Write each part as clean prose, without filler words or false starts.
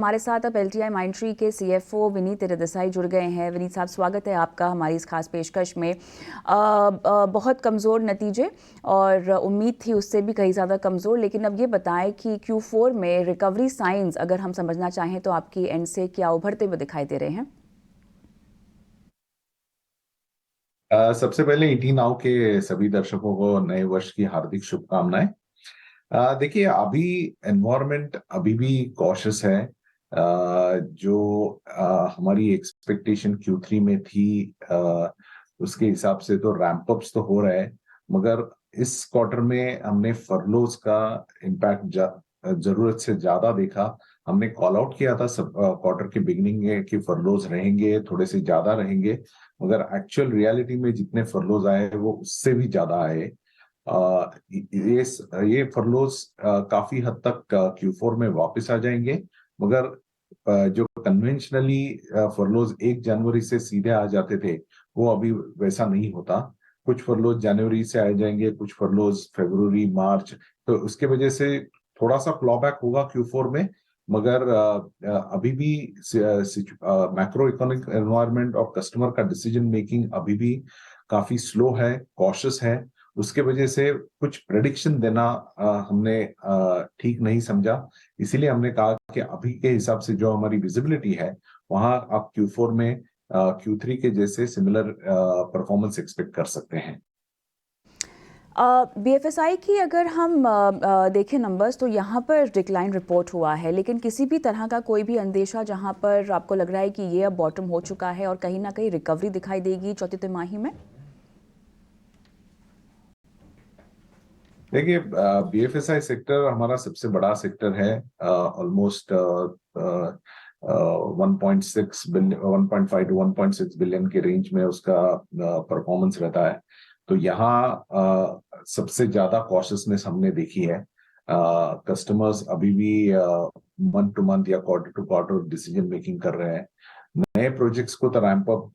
हमारे साथ अब एलटीआई माइंडट्री के सीएफओ विनीत देसाई जुड़ गए हैं। विनीत साहब, स्वागत है आपका हमारी इस खास पेशकश में। बहुत कमज़ोर नतीजे और उम्मीद थी उससे भी कहीं ज़्यादा कमज़ोर, लेकिन अब ये बताएं कि Q4 में रिकवरी साइंस अगर हम समझना चाहें तो आपकी एंड से क्या उभरते हुए दिखाई दे रहे हैं? सबसे पहले ईटी नाउ के सभी दर्शकों को नए वर्ष की हार्दिक शुभकामनाएं। देखिए, अभी एनवायरनमेंट अभी भी कॉशियस है। जो हमारी एक्सपेक्टेशन Q3 में थी, उसके हिसाब से तो रैंप अप्स तो हो रहा है, मगर इस क्वार्टर में हमने फर्लोज का इम्पैक्ट जरूरत से ज्यादा देखा। हमने कॉल आउट किया था सब क्वार्टर के बिगिनिंग में कि फर्लोज रहेंगे, थोड़े से ज्यादा रहेंगे, मगर एक्चुअल रियलिटी में जितने फर्लोज आए वो उससे भी ज्यादा आए। ये फर्लोज काफी हद तक Q4 में वापस आ जाएंगे, मगर जो कन्वेंशनली फर्लोज 1 जनवरी से सीधे आ जाते थे वो अभी वैसा नहीं होता। कुछ फर्लोज जनवरी से आ जाएंगे, कुछ फर्लोज फरवरी मार्च, तो उसके वजह से थोड़ा सा क्लॉबैक होगा Q4 में। मगर अभी भी मैक्रो इकोनॉमिक एनवायरनमेंट और कस्टमर का डिसीजन मेकिंग अभी भी काफी स्लो है, कॉशियस है। उसके वजह से कुछ प्रेडिक्शन देना हमने ठीक नहीं समझा। इसीलिए हमने कहा कि अभी के हिसाब से जो हमारी विजिबिलिटी है, वहां आप Q4 में Q3 के जैसे सिमिलर परफॉर्मेंस एक्सपेक्ट कर सकते हैं। बीएफएसआई की अगर हम देखें नंबर्स तो यहाँ पर डिक्लाइन रिपोर्ट हुआ है, लेकिन किसी भी तरह का कोई भी अंदेशा जहाँ पर आपको लग रहा है कि ये अब बॉटम हो चुका है और कहीं ना कहीं रिकवरी दिखाई देगी चौथी तिमाही में? देखिए, बीएफएसआई सेक्टर हमारा सबसे बड़ा सेक्टर है। ऑलमोस्ट 1.5 to 1.6 बिलियन के रेंज में उसका परफॉर्मेंस रहता है। तो यहाँ सबसे ज्यादा कॉशियसनेस हमने देखी है। कस्टमर्स अभी भी मंथ टू मंथ या quarter to quarter decision making कर रहे हैं। नए प्रोजेक्ट्स को तो रैंप अप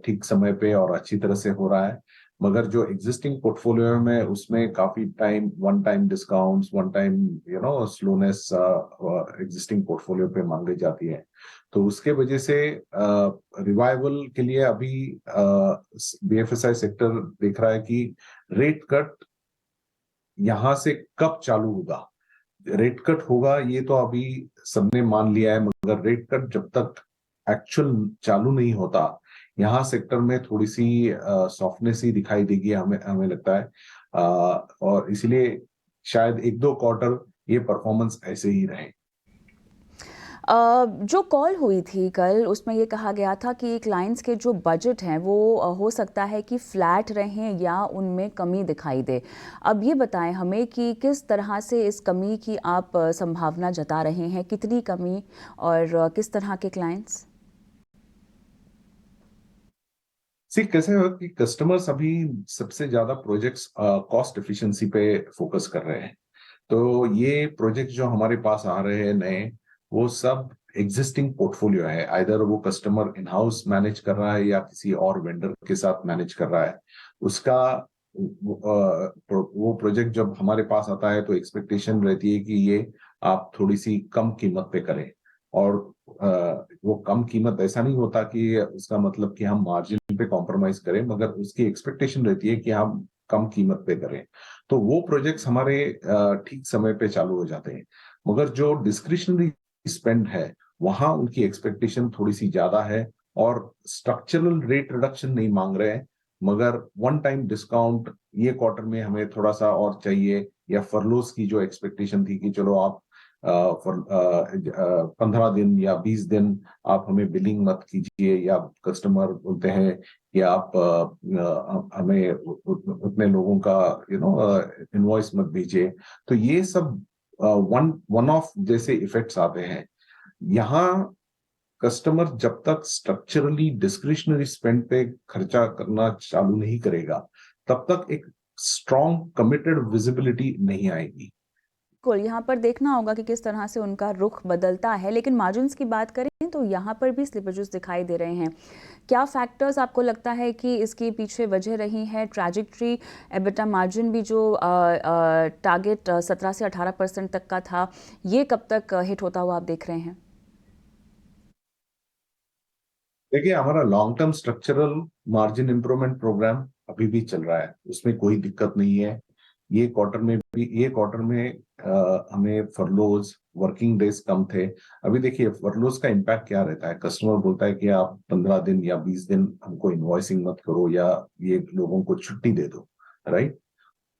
ठीक समय पे और अच्छी तरह से हो रहा है, मगर जो एग्जिस्टिंग पोर्टफोलियो में उसमें काफी time one time discounts, one time slowness existing portfolio पे मांगी जाती है। तो उसके वजह से रिवाइवल के लिए अभी बीएफएसआई सेक्टर देख रहा है कि रेट कट यहां से कब चालू होगा। रेट कट होगा ये तो अभी सबने मान लिया है, मगर रेट कट जब तक एक्चुअल चालू नहीं होता, यहाँ सेक्टर में थोड़ी सी सॉफ्टनेस ही दिखाई देगी, हमें हमें लगता है। और इसलिए शायद 1-2 क्वार्टर ये परफॉर्मेंस ऐसे ही रहे। जो कॉल हुई थी कल उसमें ये कहा गया था कि क्लाइंट्स के जो बजट हैं वो हो सकता है कि फ्लैट रहें या उनमें कमी दिखाई दे। अब ये बताएं हमें कि किस तरह से इस कमी की आप संभावना जता रहे हैं, कितनी कमी और किस तरह के क्लाइंट्स? सी कैसे हो कि कस्टमर्स अभी सबसे ज्यादा प्रोजेक्ट्स कॉस्ट एफिशिएंसी पे फोकस कर रहे हैं। तो ये प्रोजेक्ट जो हमारे पास आ रहे हैं नए, वो सब एग्जिस्टिंग पोर्टफोलियो है। आइदर वो कस्टमर इन हाउस मैनेज कर रहा है या किसी और वेंडर के साथ मैनेज कर रहा है। उसका वो प्रोजेक्ट जब हमारे पास आता है तो एक्सपेक्टेशन रहती है कि ये आप थोड़ी सी कम कीमत पे करें। और वो कम कीमत ऐसा नहीं होता कि उसका मतलब कि हम मार्जिन पे कॉम्प्रोमाइज करें, मगर उसकी एक्सपेक्टेशन रहती है कि हम कम कीमत पे करें। तो वो प्रोजेक्ट्स हमारे ठीक समय पे चालू हो जाते हैं। मगर जो डिस्क्रिशनरी स्पेंड है, वहां उनकी एक्सपेक्टेशन थोड़ी सी ज्यादा है, और स्ट्रक्चरल रेट रिडक्शन नहीं मांग रहे हैं, मगर वन टाइम डिस्काउंट ये क्वार्टर में हमें थोड़ा सा और चाहिए। या फरलोस की जो एक्सपेक्टेशन थी कि चलो आप 15 दिन या 20 दिन आप हमें बिलिंग मत कीजिए, या कस्टमर बोलते हैं कि आप हमें उतने लोगों का इनवॉइस मत दीजिए। तो ये सब वन वन ऑफ जैसे इफेक्ट्स आते हैं। यहाँ कस्टमर जब तक स्ट्रक्चरली डिस्क्रिशनरी स्पेंड पे खर्चा करना चालू नहीं करेगा, तब तक एक स्ट्रॉन्ग कमिटेड विजिबिलिटी नहीं आएगी। बिल्कुल, यहाँ पर देखना होगा कि किस तरह से उनका रुख बदलता है। लेकिन मार्जिन्स की बात करें हैं तो यहाँ पर भी स्लिपेजेस दिखाई दे रहे हैं। क्या फैक्टर्स आपको लगता है कि इसके पीछे वजह रही है? ट्रैजेक्टरी, एबिटा मार्जिन भी जो टारगेट 17 से 18% तक का था, ये कब तक हिट होता हुआ आप देख रहे हैं? देखिए, हमारा long term structural margin improvement programme अभी भी चल रहा है, उसमें कोई दिक्कत नहीं है। ये क्वार्टर में हमें फरलोज, वर्किंग डेज कम थे। अभी देखिए, फरलोज का इम्पैक्ट क्या रहता है, कस्टमर बोलता है कि आप 15 दिन या 20 दिन हमको इनवॉइसिंग मत करो या ये लोगों को छुट्टी दे दो, राइट।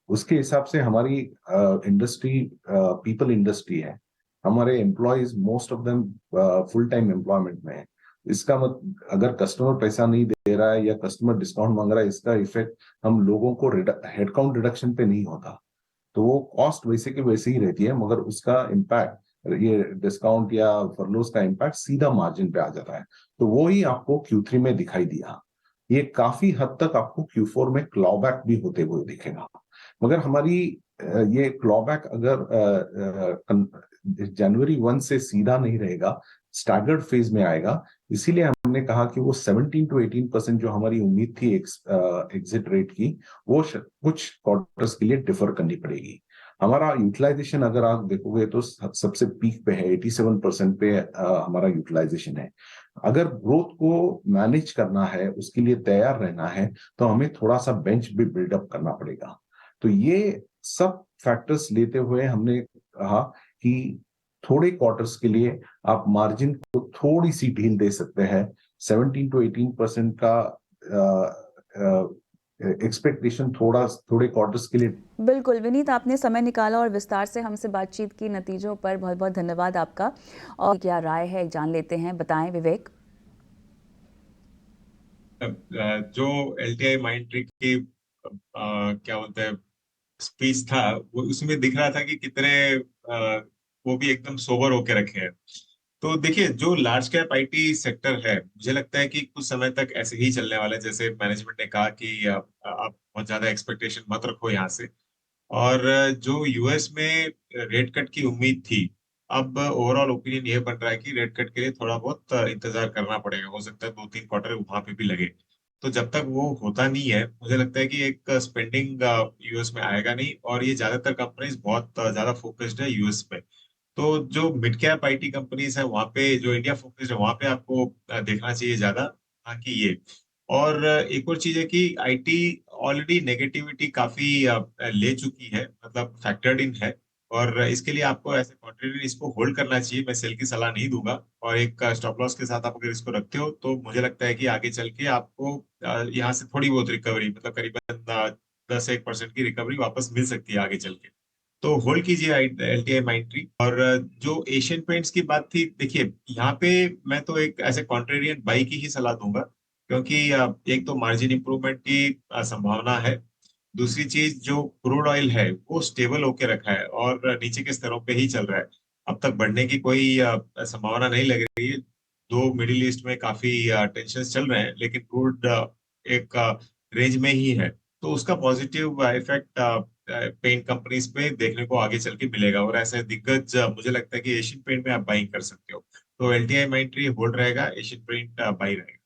उसके हिसाब से हमारी इंडस्ट्री पीपल इंडस्ट्री है, हमारे employees most of them full time employment में है। इसका अगर कस्टमर पैसा नहीं दे रहा है या कस्टमर डिस्काउंट मांग रहा है, इसका इफेक्ट हम लोगों को हेडकाउंट रिडक्शन पे नहीं होता। तो वो कॉस्ट वैसे की वैसे ही रहती है, मगर उसका इम्पैक्ट, ये डिस्काउंट या फरलोस का इम्पैक्ट सीधा मार्जिन पे आ जाता है। तो वो ही आपको Q3 में दिखाई दिया। ये काफी हद तक आपको Q4 में क्लॉबैक भी होते हुए दिखेगा। मगर हमारी ये क्लॉबैक अगर जनवरी 1 से सीधा नहीं रहेगा, स्टैगर्ड फेज में आएगा। इसीलिए हमने कहा कि वो 17 to 18% जो हमारी उम्मीद थी एग्जिट रेट की, वो कुछ क्वार्टर्स के लिए डिफर करनी पड़ेगी। हमारा यूटिलाइजेशन अगर आप देखोगे तो सबसे पीक पे है, 87% पे हमारा यूटिलाइजेशन है। अगर ग्रोथ को मैनेज करना है, उसके लिए तैयार रहना है, तो हमें थोड़ा सा बेंच भी बिल्डअप करना पड़ेगा। तो ये सब फैक्टर्स लेते हुए हमने कहा कि थोड़े क्वार्टर्स के लिए आप मार्जिन को थोड़ी सी ढील दे सकते हैं। 17 to 18% का एक्सपेक्टेशन थोड़े क्वार्टर्स के लिए। बिल्कुल विनीत, आपने समय निकाला और विस्तार से हमसे बातचीत की। नतीजों पर बहुत बहुत धन्यवाद आपका। और क्या राय है जान लेते हैं, बताएं विवेक। जो LTI माइंडट्री की क्या बोलते हैं स्पीच था, वो उसमें दिख रहा था कि कितने वो भी एकदम सोबर होके रखे हैं। तो देखिए, जो लार्ज कैप IT सेक्टर है, मुझे लगता है कि कुछ समय तक ऐसे ही चलने वाला है। जैसे मैनेजमेंट ने कहा कि आप बहुत ज्यादा एक्सपेक्टेशन मत रखो यहाँ से। और जो US में रेट कट की उम्मीद थी, अब ओवरऑल ओपिनियन ये बन रहा है कि रेट कट के लिए थोड़ा बहुत इंतजार करना पड़ेगा। हो सकता है 2-3 क्वार्टर वहां पे भी लगे। तो जब तक वो होता नहीं है, मुझे लगता है कि एक स्पेंडिंग US में आएगा नहीं। और ये ज्यादातर कंपनीज बहुत ज्यादा फोकस्ड है US पे। तो जो मिड कैप IT कंपनीज है वहां पे, जो इंडिया फोकस्ड है वहां पे आपको देखना चाहिए ज्यादा। बाकी ये, और एक और चीज है कि IT ऑलरेडी नेगेटिविटी काफी ले चुकी है, मतलब फैक्टर्ड इन है। और इसके लिए आपको ऐसे कॉन्ट्रेरी इसको होल्ड करना चाहिए। मैं सेल की सलाह नहीं दूंगा। और एक स्टॉप लॉस के साथ आप अगर इसको रखते हो, तो मुझे लगता है कि आगे चल के आपको यहाँ से थोड़ी बहुत रिकवरी, मतलब करीबन 10-1% की रिकवरी वापस मिल सकती है आगे चल के। तो होल्ड कीजिए LTI माइंट्री। और जो एशियन पेंट्स की बात थी, देखिए यहाँ पे मैं तो एक ऐसे कॉन्ट्रेरियन बाई की ही सलाह दूंगा। क्योंकि एक तो मार्जिन इंप्रूवमेंट की संभावना है। दूसरी चीज, जो क्रूड ऑयल है वो स्टेबल होके रखा है और नीचे के स्तरों पे ही चल रहा है। अब तक बढ़ने की कोई संभावना नहीं लग रही है। दो मिडिल ईस्ट में काफी टेंशन चल रहे हैं, लेकिन क्रूड एक रेंज में ही है। तो उसका पॉजिटिव इफेक्ट पेंट कंपनीज पे देखने को आगे चल के मिलेगा। और ऐसे दिग्गज मुझे लगता है कि एशियन पेंट में आप बाइंग कर सकते हो। तो LTI माइंट्री होल्ड रहेगा, एशियन पेंट बाई रहेगा।